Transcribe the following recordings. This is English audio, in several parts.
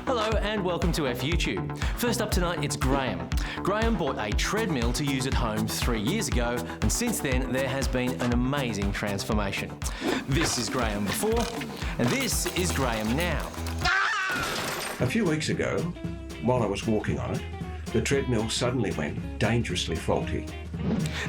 Hello and welcome to YouTube. First up tonight, it's Graham. Graham bought a treadmill to use at home 3 years ago, and since then there has been an amazing transformation. This is Graham before, and this is Graham now. A few weeks ago, while I was walking on it, the treadmill suddenly went dangerously faulty.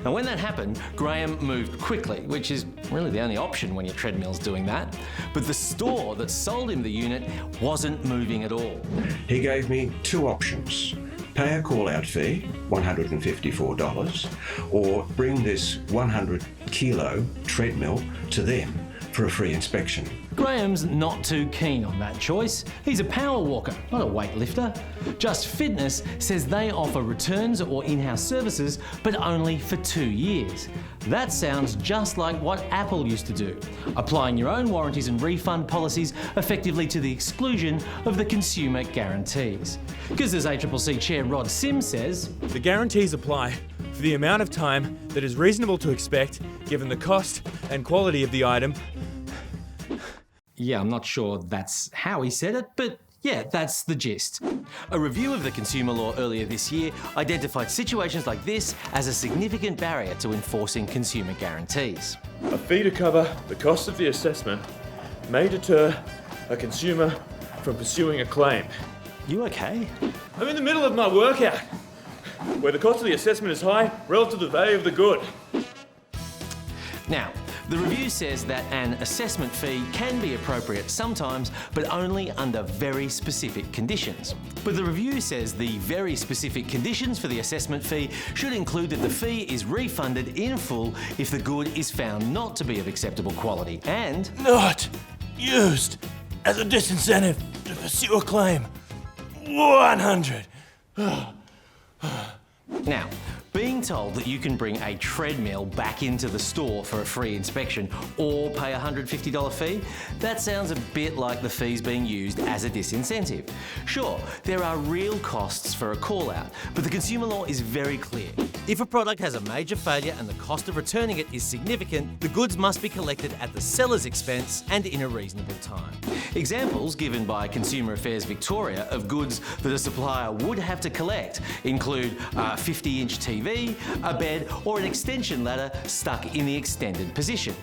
Now when that happened, Graham moved quickly, which is really the only option when your treadmill's doing that. But the store that sold him the unit wasn't moving at all. He gave me two options: pay a call-out fee, $154, or bring this 100-kilo treadmill to them for a free inspection. Graham's not too keen on that choice. He's a power walker, not a weightlifter. Just Fitness says they offer returns or in-house services, but only for 2 years. That sounds just like what Apple used to do, applying your own warranties and refund policies effectively to the exclusion of the consumer guarantees. Because as ACCC Chair Rod Sims says, the guarantees apply for the amount of time that is reasonable to expect given the cost and quality of the item. Yeah, I'm not sure that's how he said it, but yeah, that's the gist. A review of the consumer law earlier this year identified situations like this as a significant barrier to enforcing consumer guarantees. A fee to cover the cost of the assessment may deter a consumer from pursuing a claim. You okay? I'm in the middle of my workout, where the cost of the assessment is high relative to the value of the good. Now, the review says that an assessment fee can be appropriate sometimes, but only under very specific conditions. But the review says the very specific conditions for the assessment fee should include that the fee is refunded in full if the good is found not to be of acceptable quality and not used as a disincentive to pursue a claim. 100. Now, being told that you can bring a treadmill back into the store for a free inspection or pay a $150 fee, that sounds a bit like the fees being used as a disincentive. Sure, there are real costs for a call-out, but the consumer law is very clear. If a product has a major failure and the cost of returning it is significant, the goods must be collected at the seller's expense and in a reasonable time. Examples given by Consumer Affairs Victoria of goods that a supplier would have to collect include a 50-inch TV, a bed, or an extension ladder stuck in the extended position.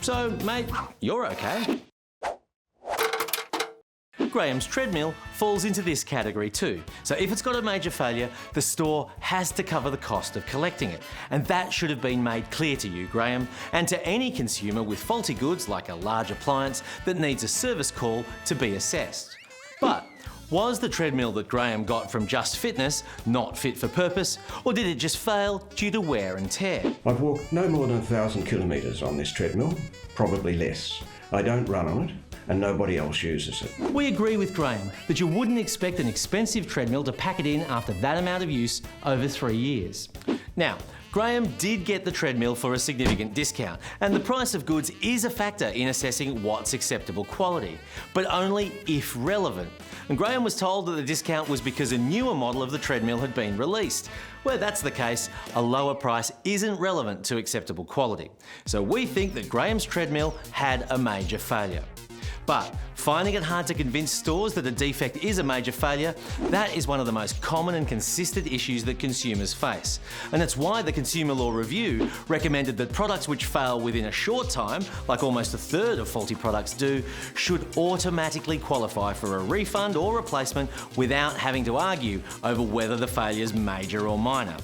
So, mate, you're okay. Graham's treadmill falls into this category too. So if it's got a major failure, the store has to cover the cost of collecting it. And that should have been made clear to you, Graham, and to any consumer with faulty goods like a large appliance that needs a service call to be assessed. But was the treadmill that Graham got from Just Fitness not fit for purpose, or did it just fail due to wear and tear? I've walked no more than 1,000 kilometres on this treadmill, probably less. I don't run on it, and nobody else uses it. We agree with Graham that you wouldn't expect an expensive treadmill to pack it in after that amount of use over 3 years. Now, Graham did get the treadmill for a significant discount, and the price of goods is a factor in assessing what's acceptable quality, but only if relevant. And Graham was told that the discount was because a newer model of the treadmill had been released. Where that's the case, a lower price isn't relevant to acceptable quality. So we think that Graham's treadmill had a major failure. But finding it hard to convince stores that a defect is a major failure, that is one of the most common and consistent issues that consumers face. And it's why the Consumer Law Review recommended that products which fail within a short time, like almost a third of faulty products do, should automatically qualify for a refund or replacement without having to argue over whether the failure is major or minor.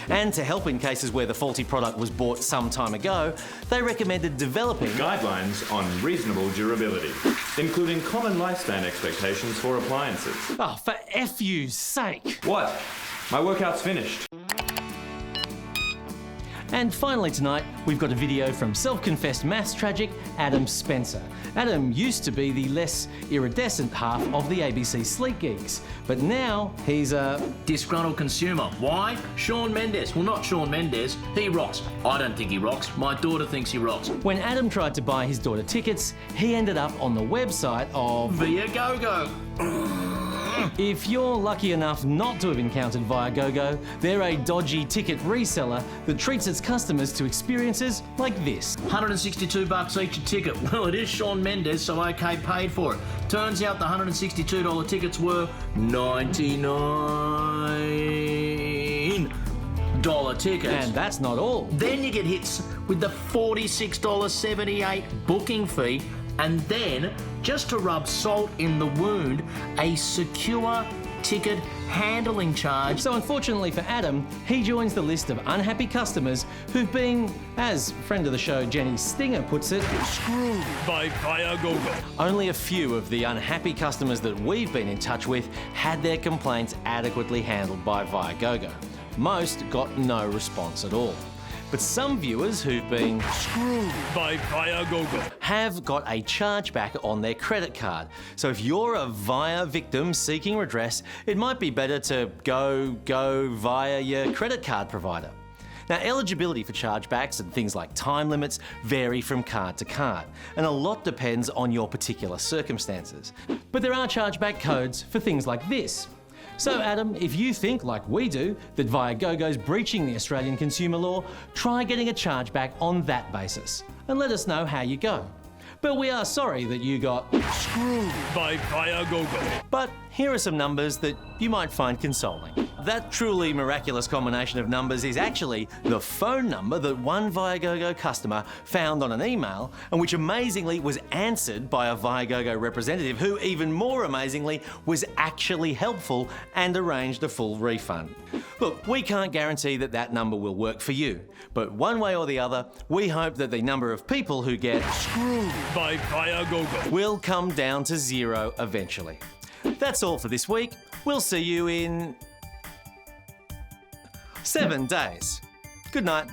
And to help in cases where the faulty product was bought some time ago, they recommended developing guidelines on reasonable durability, including common lifespan expectations for appliances. Oh, for FU's sake! What? My workout's finished. And finally tonight, we've got a video from self-confessed maths tragic Adam Spencer. Adam used to be the less iridescent half of the ABC Sleek Geeks, but now he's a disgruntled consumer. Why? Shawn Mendes. Well, not Shawn Mendes. He rocks. I don't think he rocks. My daughter thinks he rocks. When Adam tried to buy his daughter tickets, he ended up on the website of Viagogo. If you're lucky enough not to have encountered Viagogo, they're a dodgy ticket reseller that treats its customers to experiences like this. $162 each a ticket. Well, it is Shawn Mendes, so okay, paid for it. Turns out the $162 tickets were $99 tickets. And that's not all. Then you get hit with the $46.78 booking fee, and then, just to rub salt in the wound, a secure ticket handling charge. So unfortunately for Adam, he joins the list of unhappy customers who've been, as friend of the show Jenny Stinger puts it, Screwed by Viagogo. only a few of the unhappy customers that we've been in touch with had their complaints adequately handled by Viagogo. Most got no response at all. But some viewers who've been Screwed by Viagogo. have got a chargeback on their credit card. So if you're a Via victim seeking redress, it might be better to go via your credit card provider. Now, eligibility for chargebacks and things like time limits vary from card to card, and a lot depends on your particular circumstances. But there are chargeback codes for things like this. So Adam, if you think, like we do, that Viagogo's breaching the Australian consumer law, try getting a chargeback on that basis, and let us know how you go. But we are sorry that you got Screwed by Viagogo. But here are some numbers that you might find consoling. That truly miraculous combination of numbers is actually the phone number that one Viagogo customer found on an email, and which amazingly was answered by a Viagogo representative who, even more amazingly, was actually helpful and arranged a full refund. Look, we can't guarantee that that number will work for you, but one way or the other, we hope that the number of people who get Screwed by Viagogo will come down to zero eventually. That's all for this week. We'll see you in 7 days. Good night.